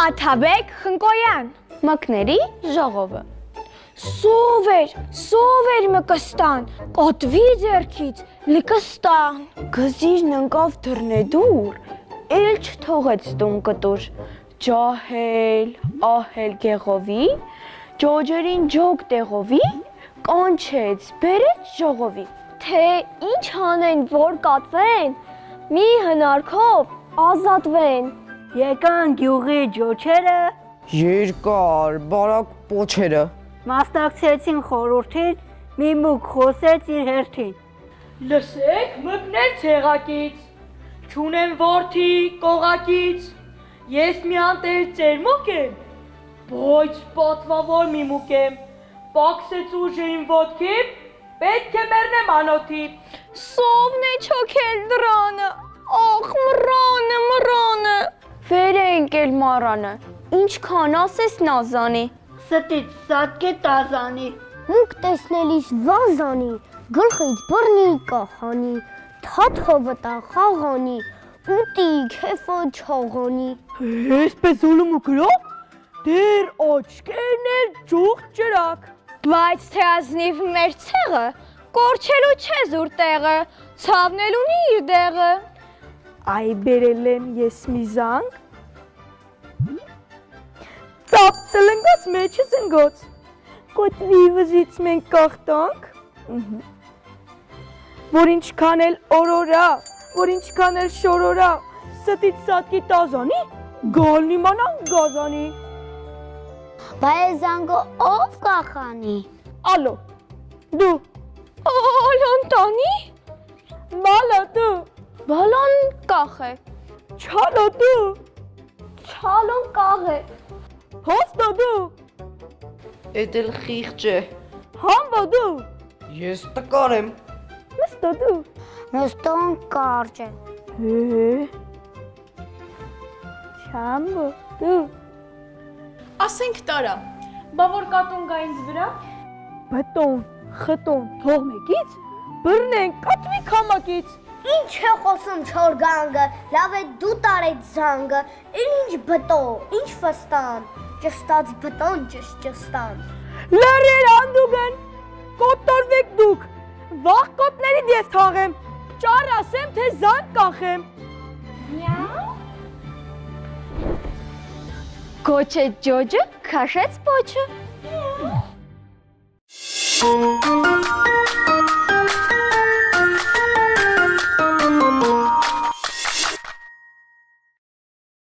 Աթաբեկ Խնկոյան, մկների ժողովը։ Սովեր մկստան, կոտվի ձերքից լկստան։ Գզիրն ընկավ դռնեդուր, էլ չթողեց տուն կտուր։ Ջահել, ահել գեղովի, ջոջերին ջոգ տեղովի, կանչեց, բերեց ժողովի։ Թե ինչ անեն, որ կատվեն, մի հնարքով ազատվեն։ Եկան գյուղի ջոջերը, երկար, բարակ պոչերը, մասնակցեցին խորհրդին, մի մուկ խոսեց իր հերթին։ Լսեք մկներ ցեղակից, չունեմ որդի կողակից, ես մի անտեր ծերմուկ եմ, բայց պատվավոր մի մուկ եմ, պակսեց ուժերին ոտքիմ, պետք է մեռնեմ անոթի։ Սովն է չոքել դրանը, ախ մռանը։ Վեր է ընկել մարանը, ինչքան ասես նազանի։ Ստից սատկե տազանի, մուկ տեսնելիս վազանի, գլխից բռնի կախանի, թաթը վտա խաղանի, ուտի քեֆը չաղանի։ Այսպես ուլում ու գրով, դեր աչկերն էլ ջուղ ջրակ։ Բայց թե ազնիվ մեր ցեղը, կորչելու չէ զուր տեղը, ցավնել ունի իր դեղը։ Այ բերել եմ ես մի զանգ, ծապ ծլնգոց մեջը զնգոց, կոտվի վզից մենք կաղտանք, որ ինչքան էլ օրորա, որ ինչքան էլ շորորա, ստից սատկի տազանի, գալն իմանան գազանի։ Բայց զանգը ով կախանի։ Ալո, դու, Ալոն տանի, բալա դու, բալոն կախ է, չալո դու, չալոն կաղ է, հոստո դու, էդ էլ խիղճ է, համբո դու, ես տկար եմ, մստո դու, Մստոն կարճ է։ Չամբո դու, Ասենք տարա, բա որ կատուն գա ինձ վրա։ բտոն, խտոն, թող մեկից, բռնեն կատվի քամակից։ Ինչ է խոսում չոր գանգը, լավ է դու տարեց զանգը, ինչ բտո, ինչ ֆստան, ճստած բտոն ճստան։ Լրեր անդուգն, կոտորվեք դուք, վաղ կոտներիդ ես թաղեմ, ճար ասեմ, թե զանգ կախեմ։ Կոչեց ջոջը, քաշեց պոչը։